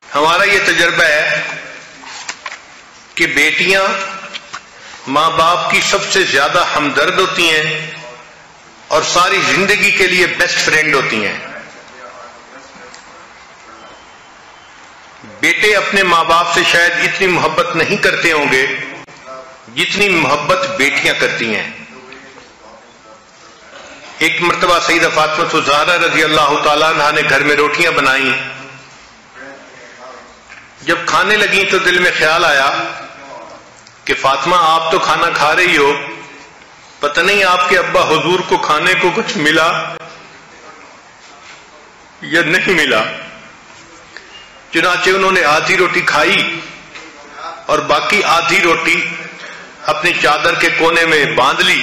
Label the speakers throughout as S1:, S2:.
S1: ہمارا یہ تجربہ ہے کہ بیٹیاں ماں باپ کی سب سے زیادہ ہمدرد ہوتی ہیں اور ساری زندگی کے لیے بیسٹ فرینڈ ہوتی ہیں۔ بیٹے اپنے ماں باپ سے شاید اتنی محبت نہیں کرتے ہوں گے جتنی محبت بیٹیاں کرتی ہیں۔ ایک مرتبہ سیدہ فاطمہ الزہرا رضی اللہ تعالیٰ عنہا نے گھر میں روٹیاں بنائیں۔ جب کھانے لگیں تو دل میں خیال آیا کہ فاطمہ آپ تو کھانا کھا رہی ہو، پتہ نہیں آپ کے ابا حضور کو کھانے کو کچھ ملا یا نہیں ملا۔ چنانچہ انہوں نے آدھی روٹی کھائی اور باقی آدھی روٹی اپنی چادر کے کونے میں باندھ لی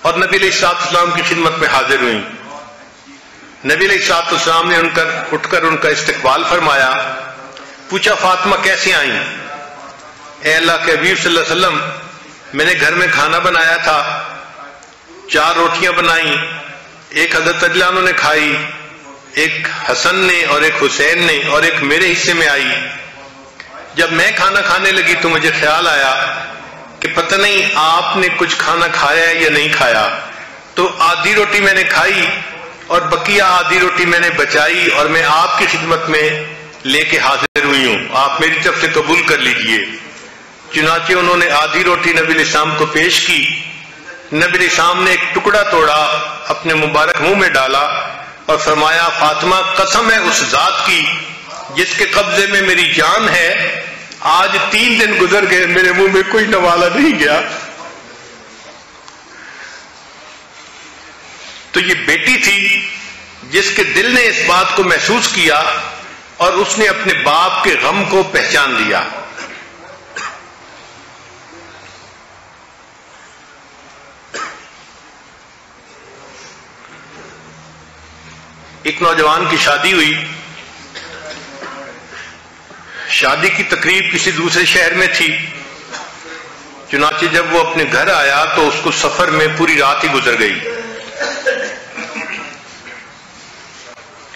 S1: اور نبی علیہ السلام کی خدمت میں حاضر ہوئیں۔ نبی علیہ السلام نے اٹھ کر ان کا استقبال فرمایا، پوچھا فاطمہ کیسے آئیں؟ اے اللہ کے حبیب صلی اللہ علیہ وسلم، میں نے گھر میں کھانا بنایا تھا، 4 روٹیاں بنائیں، ایک حضرت عجلانوں نے کھائی، ایک حسن نے اور ایک حسین نے اور ایک میرے حصے میں آئی۔ جب میں کھانا کھانے لگی تو مجھے خیال آیا کہ پتہ نہیں آپ نے کچھ کھانا کھایا ہے یا نہیں کھایا، تو آدھی روٹی میں نے کھائی اور بقیہ آدھی روٹی میں نے بچائی اور میں آپ کی خدمت میں لے کے حاضر ہوئی ہوں، آپ میری طرف سے قبول کر لیجئے۔ چنانچہ انہوں نے آدھی روٹی نبی علیہ السلام کو پیش کی۔ نبی علیہ السلام نے ایک ٹکڑا توڑا، اپنے مبارک منہ میں ڈالا اور فرمایا، فاطمہ قسم ہے اس ذات کی جس کے قبضے میں میری جان ہے، آج 3 دن گزر گئے میرے منہ میں کوئی نوالا نہیں گیا۔ تو یہ بیٹی تھی جس کے دل نے اس بات کو محسوس کیا اور اس نے اپنے باپ کے غم کو پہچان لیا۔ ایک نوجوان کی شادی ہوئی، شادی کی تقریب کسی دوسرے شہر میں تھی، چنانچہ جب وہ اپنے گھر آیا تو اس کو سفر میں پوری رات ہی گزر گئی۔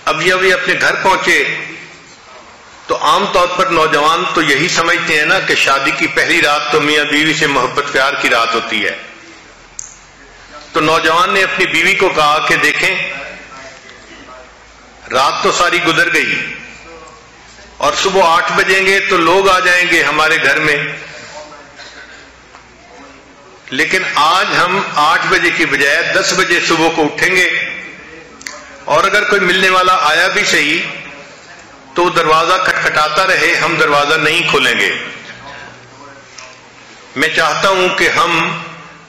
S1: اب جب یہ اپنے گھر پہنچے تو عام طور پر نوجوان تو یہی سمجھتے ہیں نا کہ شادی کی پہلی رات تو میاں بیوی سے محبت پیار کی رات ہوتی ہے۔ تو نوجوان نے اپنی بیوی کو کہا کہ دیکھیں رات تو ساری گزر گئی اور صبح 8 بجیں گے تو لوگ آ جائیں گے ہمارے گھر میں، لیکن آج ہم 8 بجے کی بجائے 10 بجے صبح کو اٹھیں گے، اور اگر کوئی ملنے والا آیا بھی صحیح تو دروازہ کھٹکھٹاتا رہے، ہم دروازہ نہیں کھولیں گے۔ میں چاہتا ہوں کہ ہم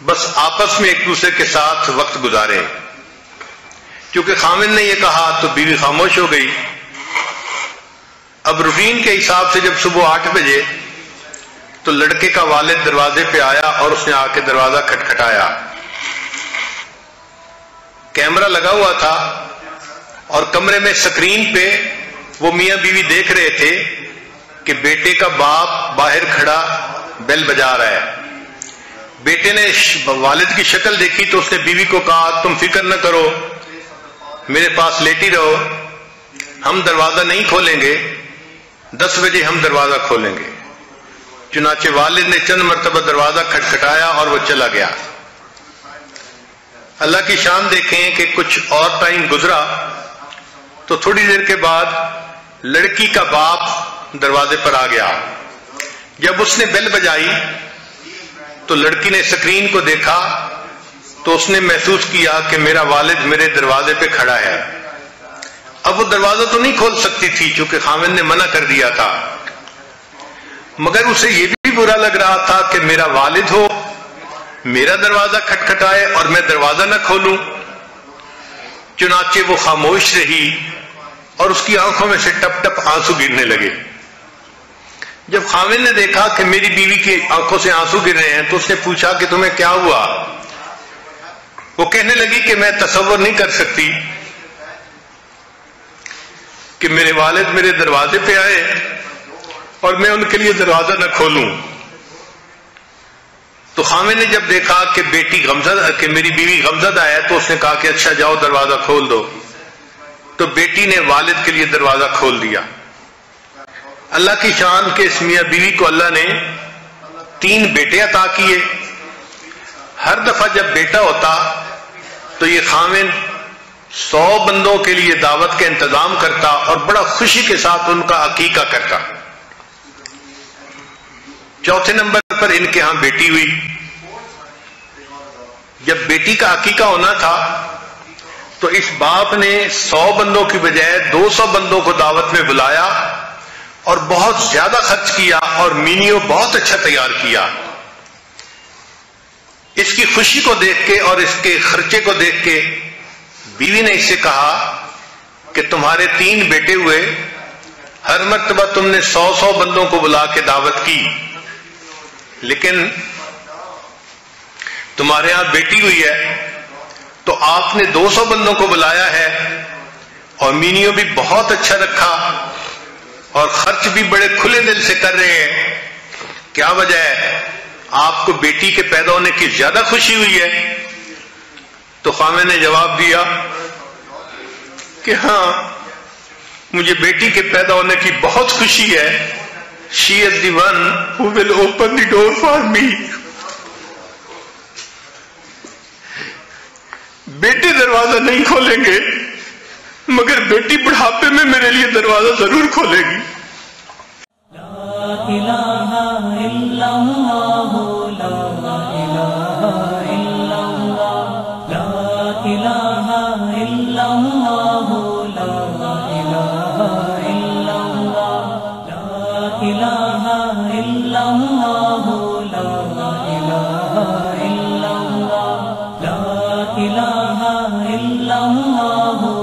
S1: بس آپس میں ایک دوسرے کے ساتھ وقت گزاریں۔ کیونکہ خاوند نے یہ کہا تو بیوی خاموش ہو گئی۔ اب روٹین کے حساب سے جب صبح 8 بجے تو لڑکے کا والد دروازے پہ آیا اور اس نے آ کے دروازہ کھٹکھٹایا۔ کیمرہ لگا ہوا تھا اور کمرے میں سکرین پہ وہ میاں بیوی دیکھ رہے تھے کہ بیٹے کا باپ باہر کھڑا بیل بجا رہا ہے۔ بیٹے نے والد کی شکل دیکھی تو اس نے بیوی کو کہا تم فکر نہ کرو، میرے پاس لیٹی رہو، ہم دروازہ نہیں کھولیں گے، 10 بجے ہم دروازہ کھولیں گے۔ چنانچہ والد نے چند مرتبہ دروازہ کھٹکھٹایا اور وہ چلا گیا۔ اللہ کی شان دیکھیں کہ کچھ اور ٹائم گزرا تو تھوڑی دیر کے بعد لڑکی کا باپ دروازے پر آ گیا۔ جب اس نے بیل بجائی تو لڑکی نے سکرین کو دیکھا تو اس نے محسوس کیا کہ میرا والد میرے دروازے پہ کھڑا ہے۔ اب وہ دروازہ تو نہیں کھول سکتی تھی چونکہ خاوند نے منع کر دیا تھا، مگر اسے یہ بھی برا لگ رہا تھا کہ میرا والد ہو، میرا دروازہ کھٹکھٹائے اور میں دروازہ نہ کھولوں۔ چنانچہ وہ خاموش رہی اور اس کی آنکھوں میں سے ٹپ ٹپ آنسو گرنے لگے۔ جب خاوند نے دیکھا کہ میری بیوی کی آنکھوں سے آنسو گر رہے ہیں تو اس نے پوچھا کہ تمہیں کیا ہوا؟ وہ کہنے لگی کہ میں تصور نہیں کر سکتی کہ میرے والد میرے دروازے پہ آئے اور میں ان کے لیے دروازہ نہ کھولوں۔ تو تو خامد نے جب دیکھا کہ بیٹی غمزدہ کہ میری بیوی غمزدہ ہے تو اس نے کہا کہ اچھا جاؤ دروازہ کھول دو. تو بیٹی نے والد کے لیے دروازہ کھول دیا. اللہ کی شان کہ اس میاں بیوی کو اللہ نے 3 بیٹے عطا کیے. ہر دفعہ جب بیٹا ہوتا تو یہ خامد 100 بندوں کے لیے دعوت کا انتظام کرتا اور بڑا خوشی کے ساتھ ان کا عقیقہ کرتا. چوتھے نمبر پر ان کے ہاں بیٹی ہوئی. جب بیٹی کا عقیقہ ہونا تھا تو اس باپ نے 100 بندوں کی بجائے 200 بندوں کو دعوت میں بلایا اور بہت زیادہ خرچ کیا اور مینیو بہت اچھا تیار کیا. اس کی خوشی کو دیکھ کے اور اس کے خرچے کو دیکھ کے بیوی نے اس سے کہا کہ تمہارے 3 بیٹے ہوئے, ہر مرتبہ تم نے 100 بندوں کو بلا کے دعوت کی, لیکن تمہارے ہاں بیٹی ہوئی ہے تو آپ نے 200 بندوں کو بلایا ہے اور مینیو بھی بہت اچھا رکھا اور خرچ بھی بڑے کھلے دل سے کر رہے ہیں. کیا وجہ ہے؟ آپ کو بیٹی کے پیدا ہونے کی زیادہ خوشی ہوئی ہے؟ تو خامد نے جواب دیا کہ ہاں مجھے بیٹی کے پیدا ہونے کی بہت خوشی ہے. She is the one who will open the door for me. بیٹے دروازہ نہیں کھولیں گے مگر بیٹی بڑھاپے میں میرے لیے دروازہ ضرور کھولے گی.
S2: لا الہ الا اللہ, لا الہ الا اللہ, لا الہ الا اللہ, لا الہ الا اللہ, لا الہ الا اللہ, لا الہ الا اللہ, لا الہ الا اللہ.